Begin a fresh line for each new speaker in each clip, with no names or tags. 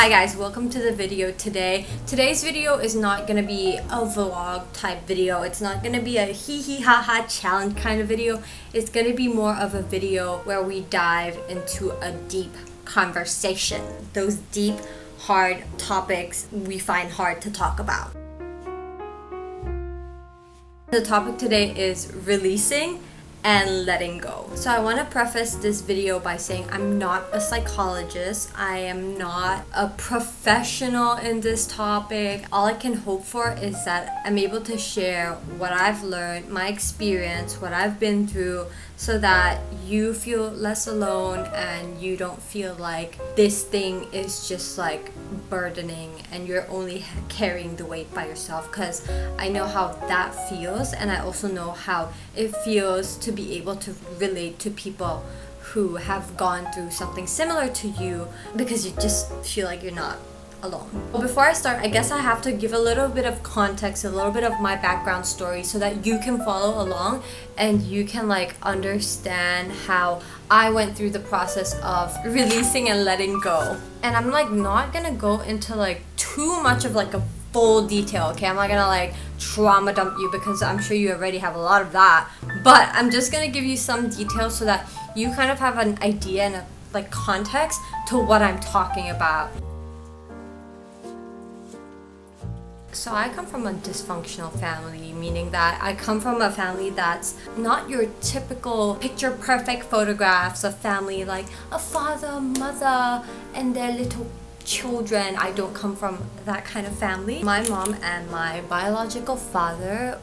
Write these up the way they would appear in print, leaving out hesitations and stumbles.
Hi guys, welcome to the video today. Today's video is not gonna be a vlog type video. It's not gonna be a hee hee ha ha challenge kind of video. It's gonna be more of a video where we dive into a deep conversation. Those deep, hard topics we find hard to talk about. The topic today is releasing and letting go. So I want to preface this video by saying I'm not a psychologist. I am not a professional in this topic. All I can hope for is that I'm able to share what I've learned, my experience, what I've been through, so that you feel less alone and you don't feel like this thing is just like burdening and you're only carrying the weight by yourself, because I know how that feels, and I also know how it feels to be able to relate to people who have gone through something similar to you, because you just feel like you're not alone. Well, before I start, I guess I have to give a little bit of context, a little bit of my background story, so that you can follow along and you can like understand how I went through the process of releasing and letting go. And I'm like not gonna go into like too much of like a full detail, okay? I'm not gonna like trauma dump you, because I'm sure you already have a lot of that, but I'm just gonna give you some details so that you kind of have an idea and a like context to what I'm talking about. So I come from a dysfunctional family, meaning that I come from a family that's not your typical picture perfect photographs of family, like a father, mother, and their little children. I don't come from that kind of family. My mom and my biological father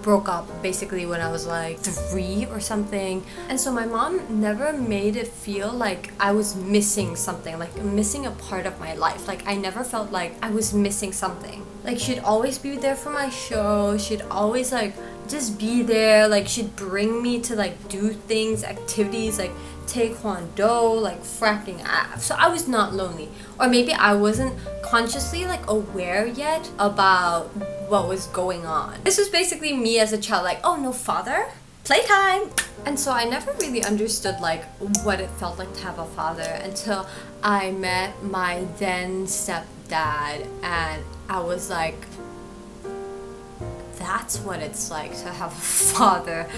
broke up basically when I was like 3 or something, and so my mom never made it feel like I was missing something, like missing a part of my life. Like I never felt like I was missing something. Like she'd always be there for my show, she'd always like just be there, like she'd bring me to like do things, activities like taekwondo, like fracking abs. So I was not lonely, or maybe I wasn't consciously like aware yet about what was going on. This was basically me as a child, like, oh, no father, playtime. And so I never really understood like what it felt like to have a father until I met my then stepdad, and I was like, that's what it's like to have a father.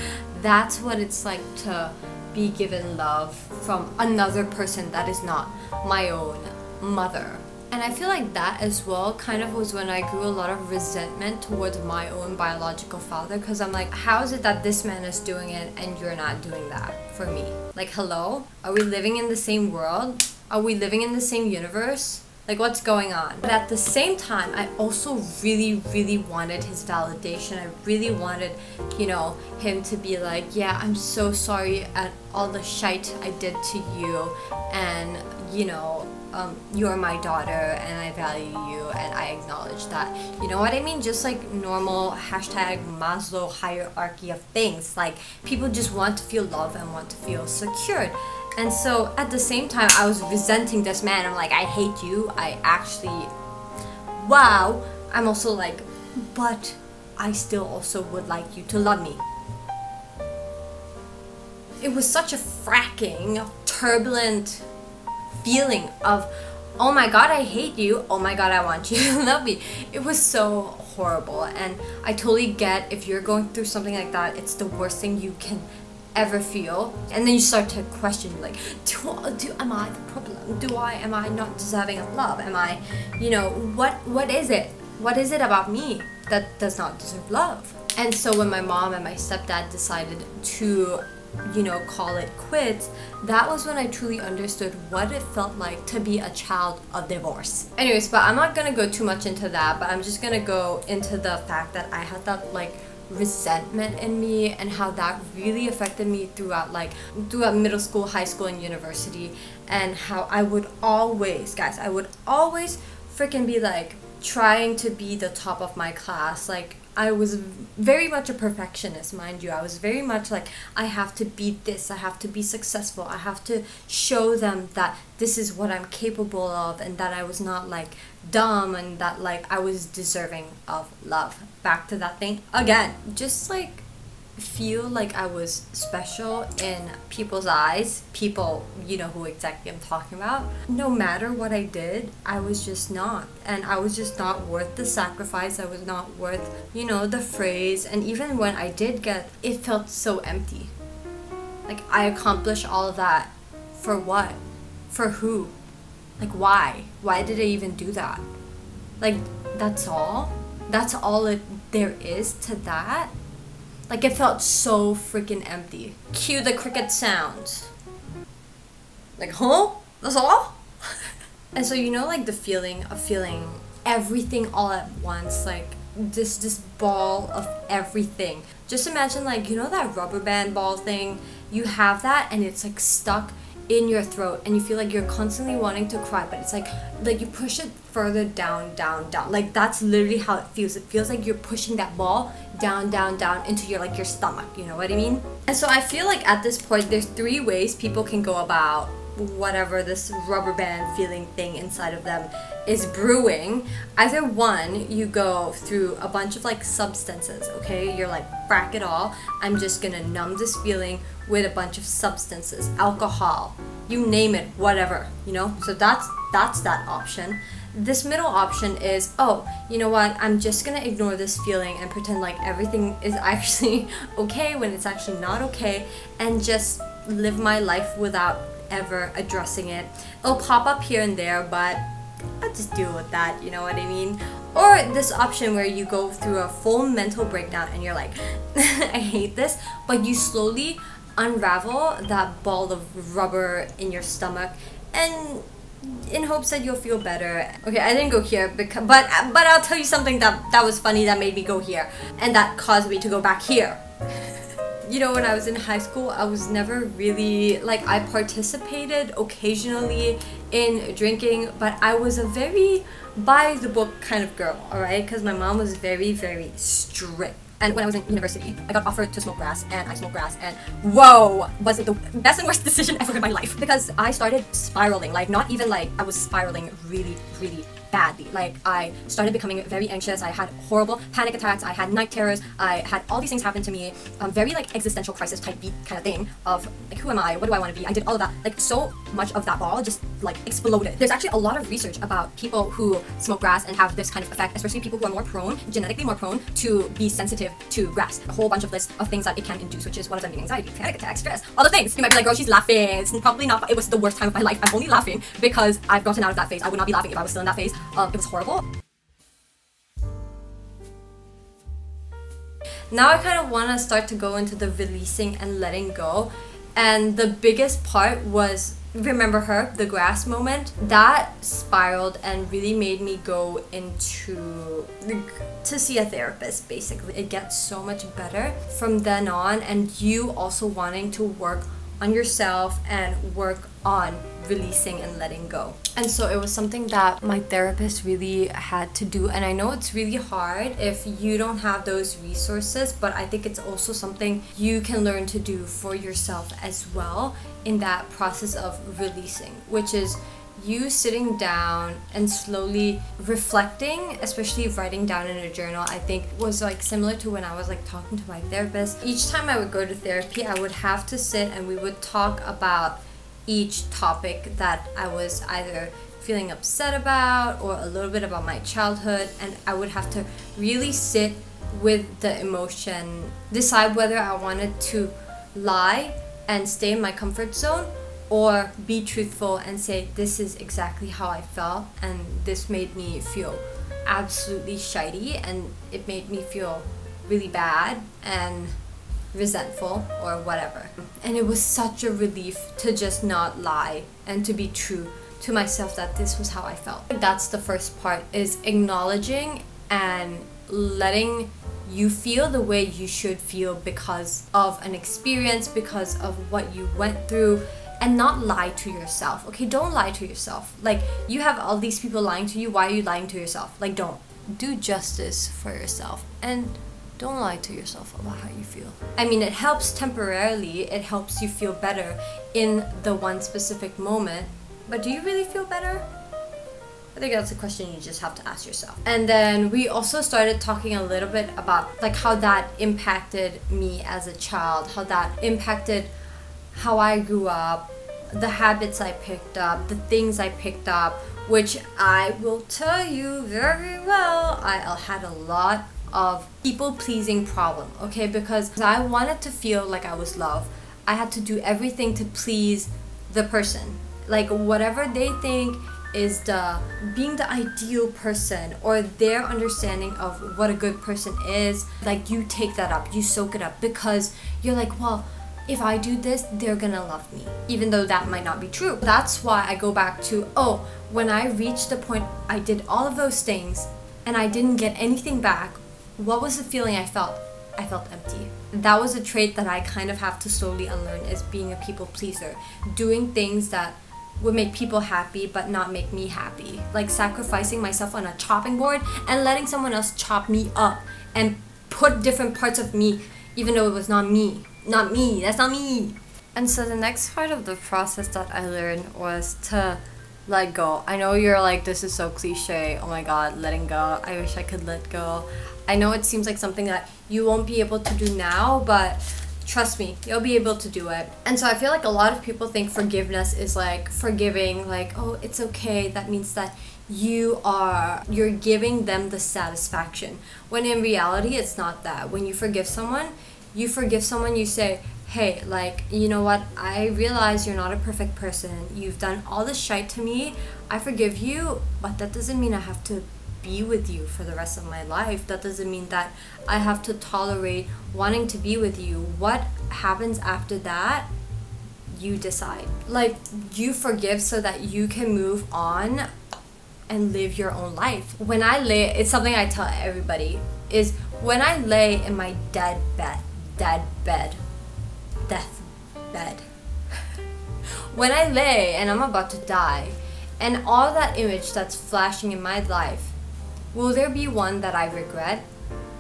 That's what it's like to be given love from another person that is not my own mother. And I feel like that as well kind of was when I grew a lot of resentment towards my own biological father, because I'm like, how is it that this man is doing it and you're not doing that for me? Like, hello? Are we living in the same world? Are we living in the same universe? Like, what's going on? But at the same time, I also really wanted his validation. I really wanted, you know, him to be like, yeah, I'm so sorry at all the shite I did to you, and, you know, you're my daughter and I value you and I acknowledge that. You know what I mean? Just like normal hashtag Maslow hierarchy of things. Like people just want to feel love and want to feel secured. And so at the same time, I was resenting this man. I'm like, I hate you. I actually, wow. I'm also like, but I still also would like you to love me. It was such a fracking, turbulent feeling of, oh my god, I hate you, oh my god, I want you to love me. It was so horrible, and I totally get if you're going through something like that, it's the worst thing you can ever feel. And then you start to question, like, am I the problem? Am I not deserving of love? Am I, you know, what is it? What is it about me that does not deserve love? And so when my mom and my stepdad decided to, you know, call it quits, that was when I truly understood what it felt like to be a child of divorce. Anyways, but I'm not gonna go too much into that, but I'm just gonna go into the fact that I had that like resentment in me, and how that really affected me throughout middle school, high school, and university, and how I would always, guys, I would always freaking be like trying to be the top of my class. Like I was very much a perfectionist, mind you. I was very much like, I have to be this, I have to be successful, I have to show them that this is what I'm capable of, and that I was not like dumb, and that like I was deserving of love. Back to that thing again, just like feel like I was special in people's eyes, people, you know who exactly I'm talking about. No matter what I did, I was just not. And I was just not worth the sacrifice. I was not worth, you know, the phrase. And even when I did get, it felt so empty. Like, I accomplished all of that. For what? For who? Like, why? Why did I even do that? Like, that's all? That's all there is to that? Like, it felt so freaking empty. Cue the cricket sounds. Like, huh? That's all? And so, you know, like the feeling of feeling everything all at once, like this ball of everything. Just imagine, like, you know that rubber band ball thing? You have that and it's like stuck in your throat and you feel like you're constantly wanting to cry, but it's like you push it further down. Like, that's literally how it feels. It feels like you're pushing that ball down into your stomach, you know what I mean? And so I feel like at this point there's 3 ways people can go about whatever this rubber band feeling thing inside of them is brewing. Either one, you go through a bunch of like substances, okay? You're like, frack it all, I'm just gonna numb this feeling with a bunch of substances, alcohol, you name it, whatever, you know? So that's that option. This middle option is, oh, you know what, I'm just gonna ignore this feeling and pretend like everything is actually okay when it's actually not okay, and just live my life without ever addressing it. It'll pop up here and there, but I'll just deal with that, you know what I mean? Or this option where you go through a full mental breakdown and you're like, I hate this, but you slowly unravel that ball of rubber in your stomach, and in hopes that you'll feel better. Okay, I didn't go here, but I'll tell you something that was funny that made me go here, and that caused me to go back here. You know, when I was in high school, I was never really, like, I participated occasionally in drinking, but I was a very by-the-book kind of girl, alright? Because my mom was very, very strict. And when I was in university, I got offered to smoke grass, and I smoked grass, and whoa, was it the best and worst decision ever in my life. Because I started spiraling, like, not even like I was spiraling really, really badly. Like, I started becoming very anxious, I had horrible panic attacks, I had night terrors, I had all these things happen to me, very like existential crisis type beat kind of thing of like, who am I, what do I want to be? I did all of that, like so much of that ball just like exploded. There's actually a lot of research about people who smoke grass and have this kind of effect, especially people who are more prone, genetically more prone to be sensitive to grass. A whole bunch of list of things that it can induce, which is one of them being anxiety, panic attack, stress, all the things. You might be like, girl, she's laughing. It's probably not, it was the worst time of my life. I'm only laughing because I've gotten out of that phase. I would not be laughing if I was still in that phase. It was horrible. Now I kind of want to start to go into the releasing and letting go. And the biggest part was, remember her, the grass moment? That spiraled and really made me go into to see a therapist, basically. It gets so much better from then on, and you also wanting to work on yourself and work on releasing and letting go. And so it was something that my therapist really had to do, and I know it's really hard if you don't have those resources, but I think it's also something you can learn to do for yourself as well in that process of releasing, which is you sitting down and slowly reflecting, especially writing down in a journal. I think was like similar to when I was like talking to my therapist. Each time I would go to therapy, I would have to sit and we would talk about each topic that I was either feeling upset about or a little bit about my childhood, and I would have to really sit with the emotion, decide whether I wanted to lie and stay in my comfort zone or be truthful and say, this is exactly how I felt and this made me feel absolutely shitey and it made me feel really bad and resentful or whatever. And it was such a relief to just not lie and to be true to myself that this was how I felt. That's the first part, is acknowledging and letting you feel the way you should feel because of an experience, because of what you went through, and not lie to yourself. Okay, don't lie to yourself. Like, you have all these people lying to you, why are you lying to yourself? Like, don't. Do justice for yourself and don't lie to yourself about how you feel. I mean, it helps temporarily, it helps you feel better in the one specific moment, but do you really feel better? I think that's a question you just have to ask yourself. And then we also started talking a little bit about like how that impacted me as a child, how that impacted how I grew up, the habits I picked up, the things I picked up, which I will tell you very well, I had a lot of people-pleasing problem, okay? Because I wanted to feel like I was loved. I had to do everything to please the person. Like whatever they think is being the ideal person or their understanding of what a good person is, like you take that up, you soak it up because you're like, well, if I do this, they're gonna love me, even though that might not be true. That's why I go back to, when I reached the point I did all of those things and I didn't get anything back, what was the feeling I felt? I felt empty. That was a trait that I kind of have to slowly unlearn, is being a people pleaser, doing things that would make people happy but not make me happy, like sacrificing myself on a chopping board and letting someone else chop me up and put different parts of me even though it was not me, that's not me. And so the next part of the process that I learned was to let go. I know you're like, this is so cliche, oh my god, letting go, I wish I could let go. I know it seems like something that you won't be able to do now, but trust me, you'll be able to do it. And so I feel like a lot of people think forgiveness is like forgiving, like, oh, it's okay. That means that you're giving them the satisfaction. When in reality, it's not that. When you forgive someone, you say, hey, like, you know what? I realize you're not a perfect person. You've done all this shite to me. I forgive you, but that doesn't mean I have to be with you for the rest of my life. That doesn't mean that I have to tolerate wanting to be with you. What happens after that, you decide. Like, you forgive so that you can move on and live your own life. When I lay, it's something I tell everybody, is when I lay in my death bed, when I lay and I'm about to die, and all that image that's flashing in my life, will there be one that I regret?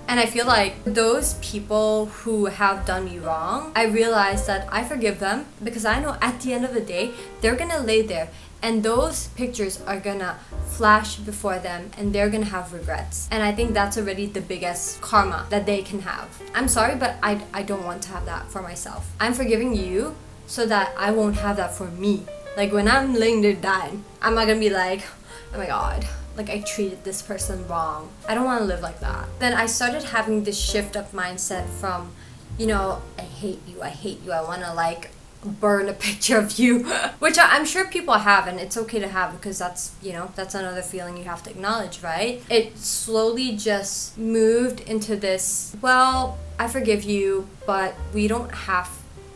And I feel like those people who have done me wrong, I realize that I forgive them because I know at the end of the day, they're gonna lay there and those pictures are gonna flash before them and they're gonna have regrets. And I think that's already the biggest karma that they can have. I'm sorry, but I don't want to have that for myself. I'm forgiving you so that I won't have that for me. Like when I'm laying there dying, I'm not gonna be like, oh my god, like I treated this person wrong. I don't want to live like that. Then I started having this shift of mindset from, you know, I hate you, I want to like burn a picture of you, which I'm sure people have, and it's okay to have because that's, you know, that's another feeling you have to acknowledge, right? It slowly just moved into this, well, I forgive you, but we don't have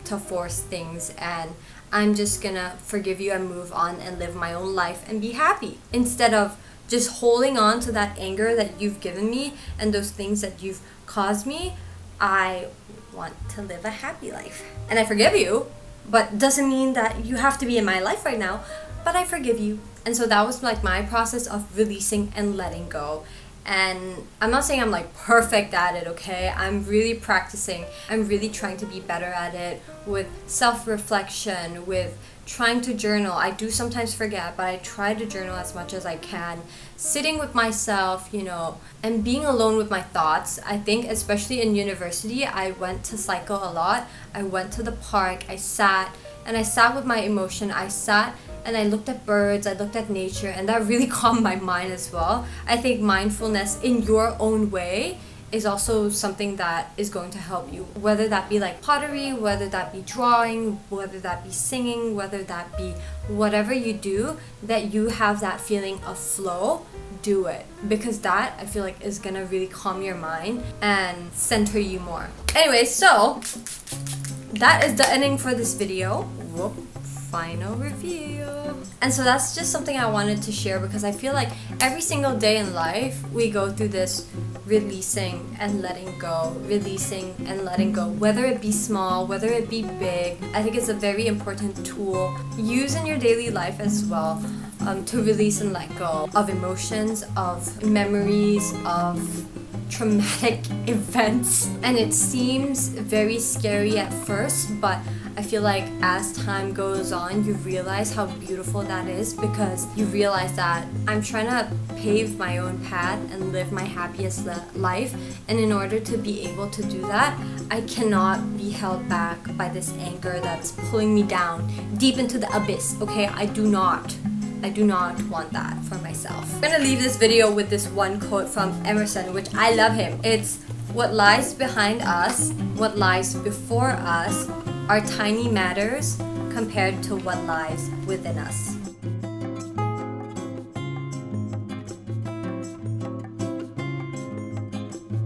to force things, and I'm just gonna forgive you and move on and live my own life and be happy, instead of just holding on to that anger that you've given me and those things that you've caused me. I want to live a happy life. And I forgive you, but doesn't mean that you have to be in my life right now, but I forgive you. And so that was like my process of releasing and letting go. And I'm not saying I'm like perfect at it, okay? I'm really practicing. I'm really trying to be better at it with self-reflection, with trying to journal. I do sometimes forget, but I try to journal as much as I can. Sitting with myself, you know, and being alone with my thoughts. I think especially in university, I went to cycle a lot. I went to the park, I sat with my emotion. I sat and I looked at birds, I looked at nature, and that really calmed my mind as well. I think mindfulness in your own way is also something that is going to help you, whether that be like pottery, whether that be drawing, whether that be singing, whether that be whatever you do, that you have that feeling of flow, do it, because that I feel like is gonna really calm your mind and center you more. Anyway, so that is the ending for this video. Whoop. Final review. And so that's just something I wanted to share, because I feel like every single day in life we go through this releasing and letting go, releasing and letting go, whether it be small, whether it be big. I think it's a very important tool. Use in your daily life as well, to release and let go of emotions, of memories, of traumatic events. And it seems very scary at first, but I feel like as time goes on, you realize how beautiful that is, because you realize that I'm trying to pave my own path and live my happiest life, and in order to be able to do that, I cannot be held back by this anchor that's pulling me down deep into the abyss. Okay, I do not want that for myself. I'm gonna leave this video with this one quote from Emerson, which I love him. It's, "What lies behind us, what lies before us, are tiny matters compared to what lies within us."